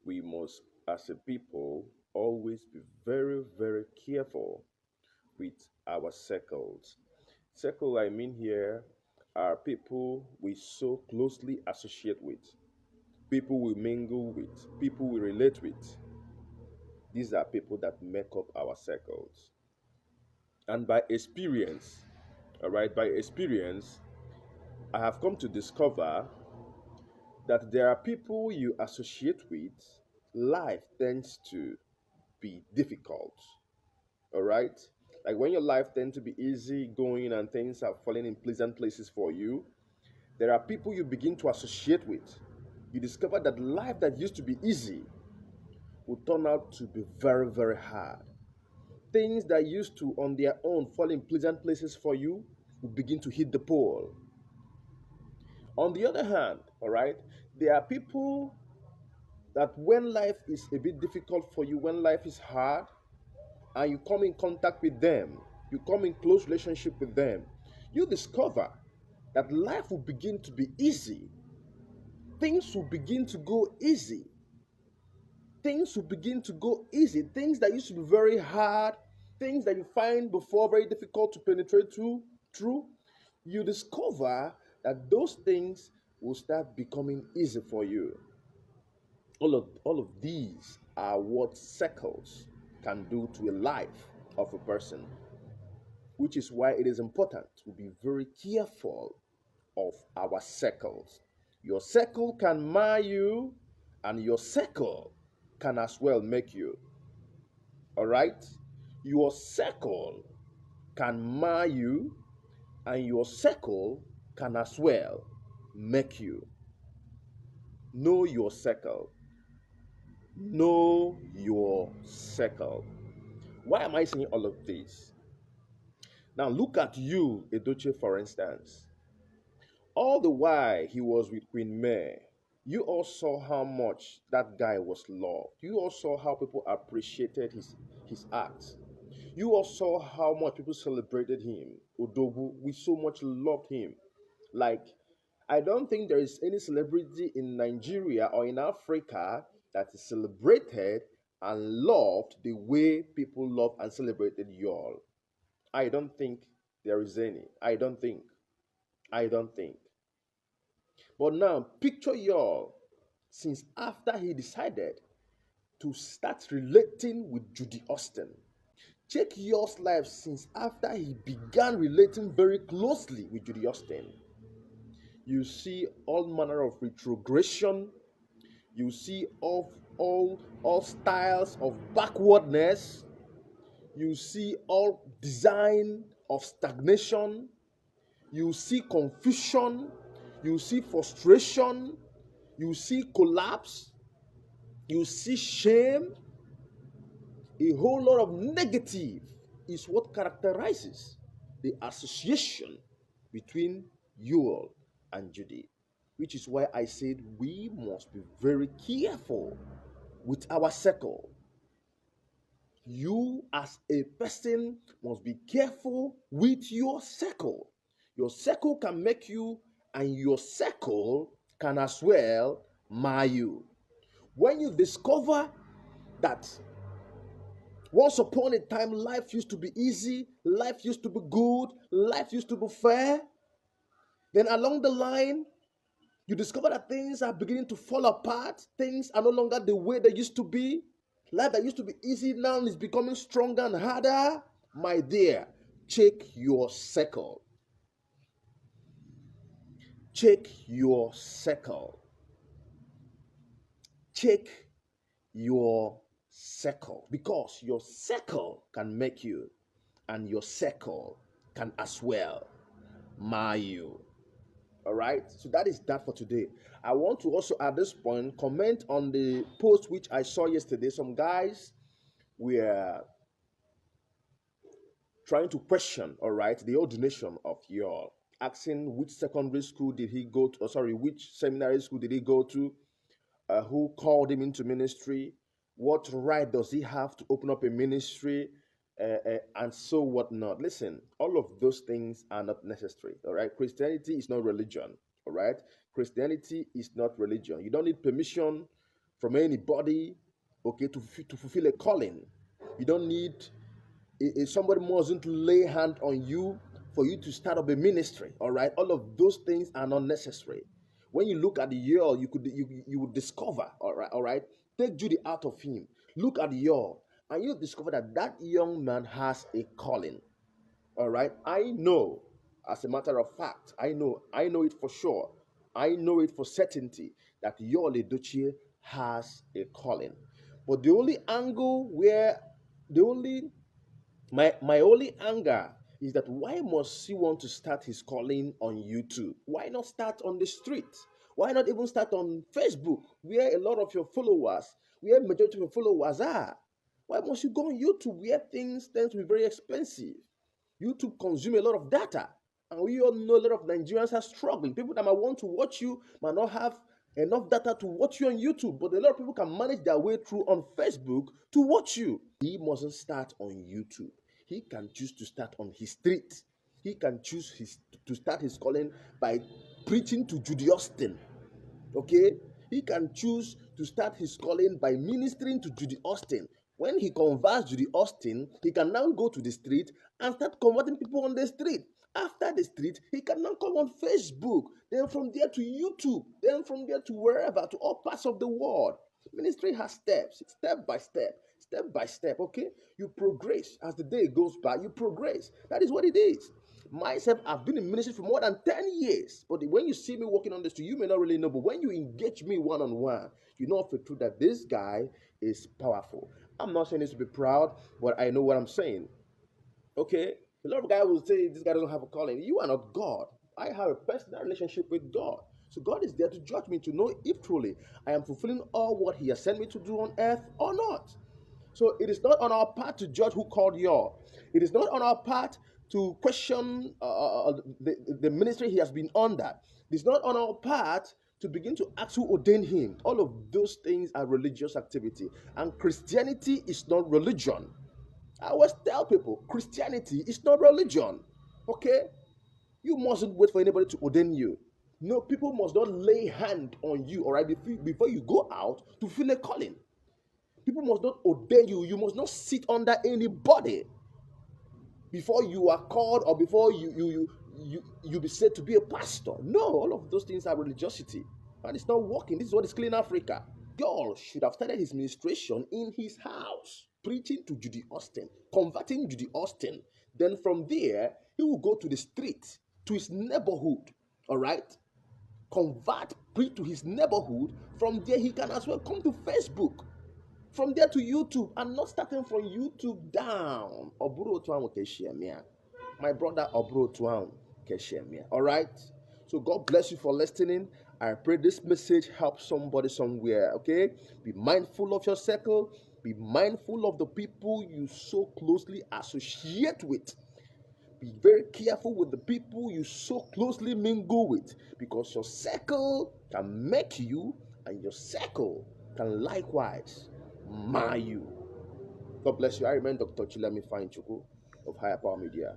We must, as a people, always be very, very careful with our circles. Circle I mean here are people we so closely associate with, people we mingle with, people we relate with. These are people that make up our circles. And by experience, all right, by experience, I have come to discover that there are people you associate with, life tends to be difficult. All right? Like when your life tends to be easy going and things are falling in pleasant places for you, there are people you begin to associate with. You discover that life that used to be easy will turn out to be very, very hard. Things that used to, on their own, fall in pleasant places for you will begin to hit the pole. On the other hand, all right, there are people that when life is a bit difficult for you, when life is hard, and you come in contact with them, you come in close relationship with them, you discover that life will begin to be easy. Things will begin to go easy. Things will begin to go easy. Things that used to be very hard, things that you find before very difficult to penetrate through, you discover that those things will start becoming easy for you. All of these are what circles can do to a life of a person, which is why it is important to be very careful of our circles. Your circle can mar you, and your circle can as well make you. All right? Your circle can mar you, and your circle can as well make you. Know your circle. Know your circle. Why am I saying all of this? Now, look at Yul Edochie, for instance. All the while he was with Queen May, you all saw how much that guy was loved. You all saw how people appreciated his acts. You all saw how much people celebrated him. Odogu, we so much loved him. Like, I don't think there is any celebrity in Nigeria or in Africa that is celebrated and loved the way people love and celebrated y'all. I don't think there is any. I don't think. I don't think. But now, picture y'all since after he decided to start relating with Judy Austin. Check yours life since after he began relating very closely with Judy Austin. You see all manner of retrogression. You see all styles of backwardness. You see all design of stagnation. You see confusion. You see frustration. You see collapse. You see shame. A whole lot of negative is what characterizes the association between Yul and Judy, which is why I said we must be very careful with our circle. You, as a person, must be careful with your circle. Your circle can make you, and your circle can as well mar you. When you discover that once upon a time life used to be easy, life used to be good, life used to be fair, then along the line, you discover that things are beginning to fall apart. Things are no longer the way they used to be. Life that used to be easy now is becoming stronger and harder. My dear, check your circle. Check your circle. Check your circle. Because your circle can make you, and your circle can as well mar you. All right, so that is that for today. I want to also at this point comment on the post which I saw yesterday. Some guys were trying to question, all right, the ordination of y'all, asking which secondary school did he go to, or sorry, which seminary school did he go to, who called him into ministry, what right does he have to open up a ministry, and so whatnot. Listen, all of those things are not necessary. All right, Christianity is not religion. All right, Christianity is not religion. You don't need permission from anybody, okay, to fulfill a calling. You don't need somebody mustn't lay hand on you for you to start up a ministry. All right, all of those things are not necessary. When you look at the Yul, you would discover. All right. Take Judy out of him. Look at the Yul, and you discover that that young man has a calling. All right. I know, as a matter of fact, I know it for sure. I know it for certainty that Yul Edochie has a calling. But the only angle where the only my only anger is that why must he want to start his calling on YouTube? Why not start on the street? Why not even start on Facebook, where a lot of your followers, where majority of your followers are? Why must you go on YouTube where things tend to be very expensive? YouTube consume a lot of data. And we all know a lot of Nigerians are struggling. People that might want to watch you might not have enough data to watch you on YouTube, but a lot of people can manage their way through on Facebook to watch you. He mustn't start on YouTube. He can choose to start on his street. He can choose to start his calling by preaching to Judy Austin. Okay? He can choose to start his calling by ministering to Judy Austin. When he converts Judy Austin, he can now go to the street and start converting people on the street. After the street, he can now come on Facebook, then from there to YouTube, then from there to wherever, to all parts of the world. Ministry has steps, step by step, okay? You progress. As the day goes by, you progress. That is what it is. Myself, I've been in ministry for more than 10 years. But when you see me walking on the street, you may not really know. But when you engage me one on one, you know for true that this guy is powerful. I'm not saying this to be proud, but I know what I'm saying. Okay? A lot of guys will say this guy doesn't have a calling. You are not God. I have a personal relationship with God. So God is there to judge me, to know if truly I am fulfilling all what He has sent me to do on earth or not. So it is not on our part to judge who called you. It is not on our part to question the ministry he has been under. It is not on our part to begin to ask who ordained him. All of those things are religious activity. And Christianity is not religion. I always tell people, Christianity is not religion. Okay? You mustn't wait for anybody to ordain you. No, people must not lay hand on you, all right, before you go out to fill a calling. People must not ordain you. You must not sit under anybody before you are called or before you be said to be a pastor. No, all of those things are religiosity. And it's not working. This is what is killing Africa. God should have started his ministration in his house, preaching to Judy Austin, converting Judy Austin. Then from there, he will go to the street, to his neighborhood. All right? Convert, preach to his neighborhood. From there, he can as well come to Facebook. From there to YouTube, and not starting from YouTube down. My brother all right? So God bless you for listening. I pray this message helps somebody somewhere, okay? Be mindful of your circle. Be mindful of the people you so closely associate with. Be very careful with the people you so closely mingle with, because your circle can make you, and your circle can likewise mar you. God bless you. I remain Dr. Chileem of Higher Power Media.